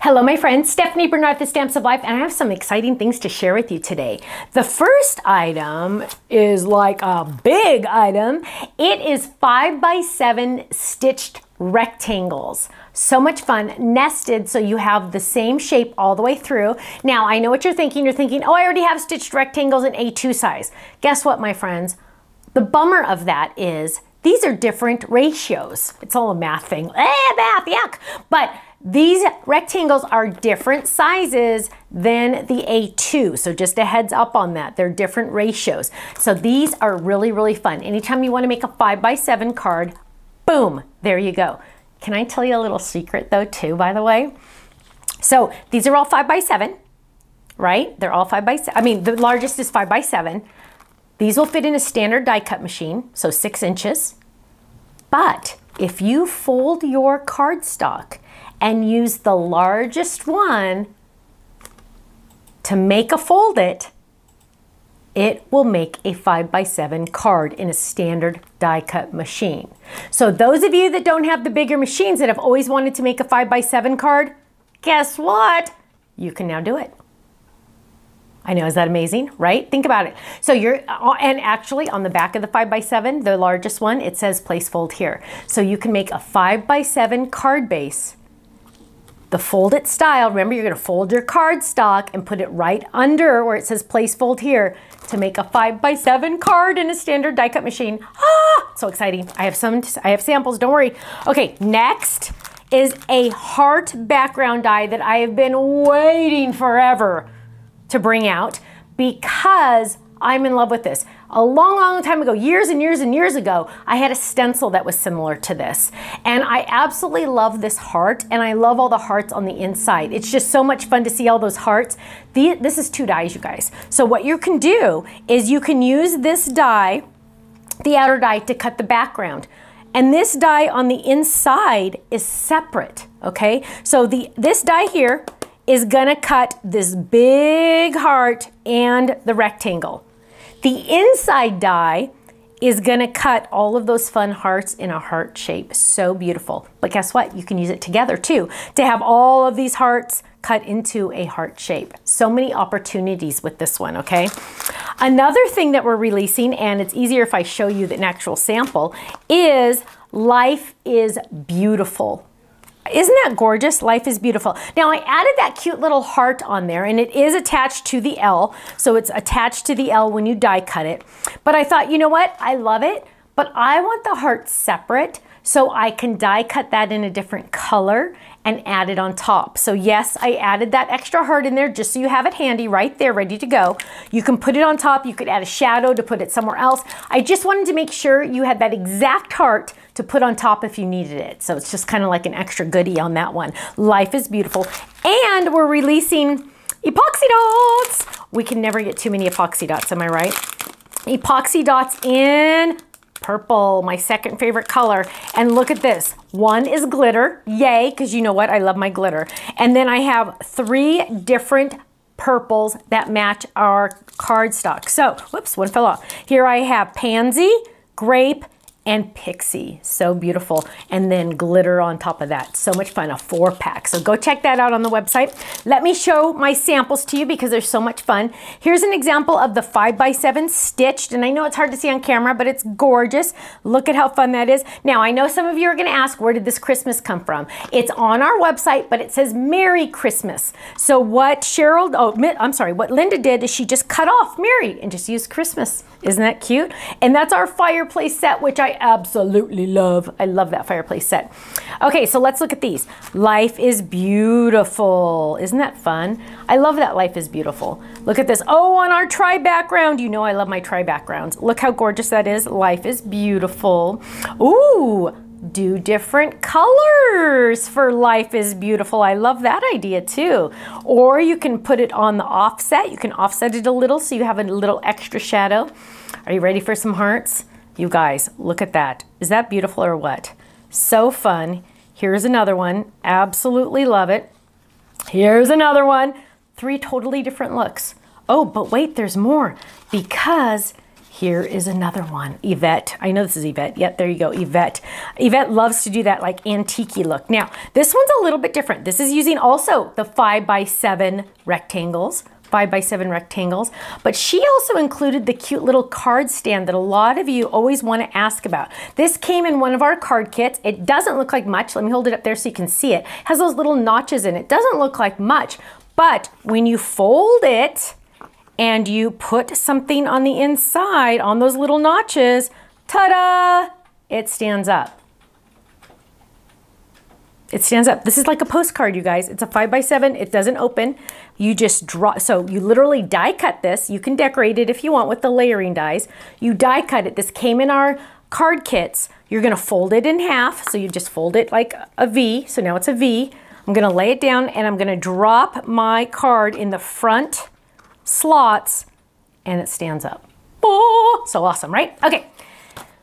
Hello my friends, Stephanie Bernard, The Stamps of Life, and I have some exciting things to share with you today. The first item is like a big item. It is 5x7 stitched rectangles. So much fun, nested so you have the same shape all the way through. Now I know what you're thinking. You're thinking, oh, I already have stitched rectangles in A2 size. Guess what, my friends? The bummer of that is these are different ratios. It's all a math thing. Math, yuck. But these rectangles are different sizes than the A2. So just a heads up on that. They're different ratios. So these are really, really fun. Anytime you want to make a 5x7 card, boom, there you go. Can I tell you a little secret though too, by the way? So these are all 5x7, right? They're all 5x7. I mean, the largest is 5x7. These will fit in a standard die cut machine, so 6 inches. But if you fold your cardstock and use the largest one to make a fold it will make a 5x7 card in a standard die cut machine. So those of you that don't have the bigger machines that have always wanted to make a 5x7 card, guess what? You can now do it. I know, is that amazing, right? Think about it. So and actually on the back of the 5x7, the largest one, it says place fold here. So you can make a 5x7 card base. The fold it style, remember you're gonna fold your cardstock and put it right under where it says place fold here to make a 5x7 card in a standard die cut machine. Ah, so exciting. I have samples, don't worry. Okay, next is a heart background die that I have been waiting forever to bring out because I'm in love with this. A long, long time ago, years and years and years ago, I had a stencil that was similar to this. And I absolutely love this heart, and I love all the hearts on the inside. It's just so much fun to see all those hearts. This is 2 dies, you guys. So what you can do is you can use this die, the outer die, to cut the background. And this die on the inside is separate, okay? So this die here is gonna cut this big heart and the rectangle. The inside die is gonna cut all of those fun hearts in a heart shape. So beautiful. But guess what? You can use it together too to have all of these hearts cut into a heart shape. So many opportunities with this one, okay? Another thing that we're releasing, and it's easier if I show you an actual sample, is Life is Beautiful. Isn't that gorgeous? Life is Beautiful. Now I added that cute little heart on there, and it is attached to the L. So it's attached to the L when you die cut it. But I thought, you know what? I love it, but I want the heart separate so I can die cut that in a different color and add it on top. So yes, I added that extra heart in there just so you have it handy right there, ready to go. You can put it on top. You could add a shadow to put it somewhere else. I just wanted to make sure you had that exact heart to put on top if you needed it. So it's just kind of like an extra goodie on that one. Life is Beautiful. And we're releasing epoxy dots. We can never get too many epoxy dots, am I right? Epoxy dots in purple, my second favorite color. And look at this. One is glitter, yay, because you know what? I love my glitter. And then I have 3 different purples that match our cardstock. So, whoops, one fell off. Here I have pansy, grape, and pixie. So beautiful. And then glitter on top of that. So much fun, a 4-pack. So go check that out on the website. Let me show my samples to you because they're so much fun. Here's an example of the 5x7 stitched, and I know it's hard to see on camera, but it's gorgeous. Look at how fun that is. Now, I know some of you are gonna ask, where did this Christmas come from? It's on our website, but it says Merry Christmas. So what what Linda did is she just cut off Merry and just used Christmas. Isn't that cute? And that's our fireplace set, which I absolutely love. I love that fireplace set. Okay, so let's look at these. Life is Beautiful. Isn't that fun? I love that Life is Beautiful. Look at this. Oh, on our tri background. You know I love my tri backgrounds. Look how gorgeous that is. Life is Beautiful. Ooh, do different colors for Life is Beautiful. I love that idea too. Or you can put it on the offset. You can offset it a little so you have a little extra shadow. Are you ready for some hearts? You guys, look at that. Is that beautiful or what? So fun. Here's another one. Absolutely love it. Here's another one. 3 totally different looks. Oh, but wait, there's more. Because Here is another one, Yvette. I know this is Yvette. Yep, there you go, Yvette. Yvette loves to do that like antique look. Now, this one's a little bit different. This is using also the 5x7 rectangles. 5x7 rectangles, but she also included the cute little card stand that a lot of you always want to ask about. This came in one of our card kits. It doesn't look like much. Let me hold it up there so you can see it. It has those little notches in it. It doesn't look like much, but when you fold it and you put something on the inside on those little notches, ta-da, it stands up. It stands up. This is like a postcard, you guys. It's a 5x7. It doesn't open. You just draw. So you literally die cut this. You can decorate it if you want with the layering dies. You die cut it. This came in our card kits. You're going to fold it in half. So you just fold it like a V. So now it's a V. I'm going to lay it down and I'm going to drop my card in the front slots and it stands up. Oh, so awesome, right? Okay.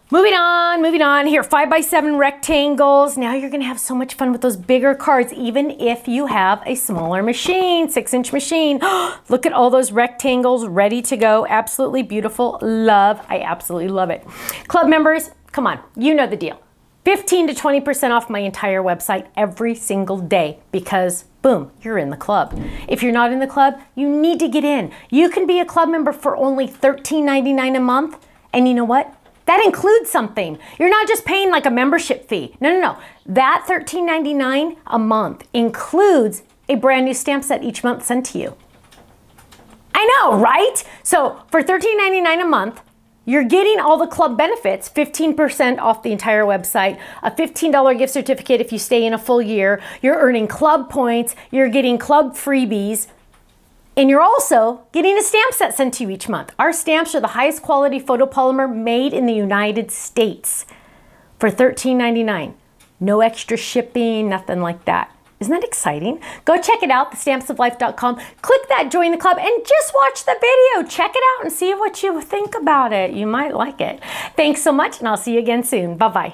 Moving on. Here, 5x7 rectangles. Now you're gonna have so much fun with those bigger cards, even if you have a smaller machine, 6-inch machine. Look at all those rectangles ready to go. Absolutely beautiful. Love, I absolutely love it. Club members, come on, you know the deal. 15 to 20% off my entire website every single day because boom, you're in the club. If you're not in the club, you need to get in. You can be a club member for only $13.99 a month. And you know what? That includes something. You're not just paying like a membership fee. No. That $13.99 a month includes a brand new stamp set each month sent to you. I know, right? So for $13.99 a month, you're getting all the club benefits, 15% off the entire website, a $15 gift certificate if you stay in a full year, you're earning club points, you're getting club freebies, and you're also getting a stamp set sent to you each month. Our stamps are the highest quality photopolymer made in the United States for $13.99. No extra shipping, nothing like that. Isn't that exciting? Go check it out, thestampsoflife.com. Click that join the club and just watch the video. Check it out and see what you think about it. You might like it. Thanks so much and I'll see you again soon. Bye-bye.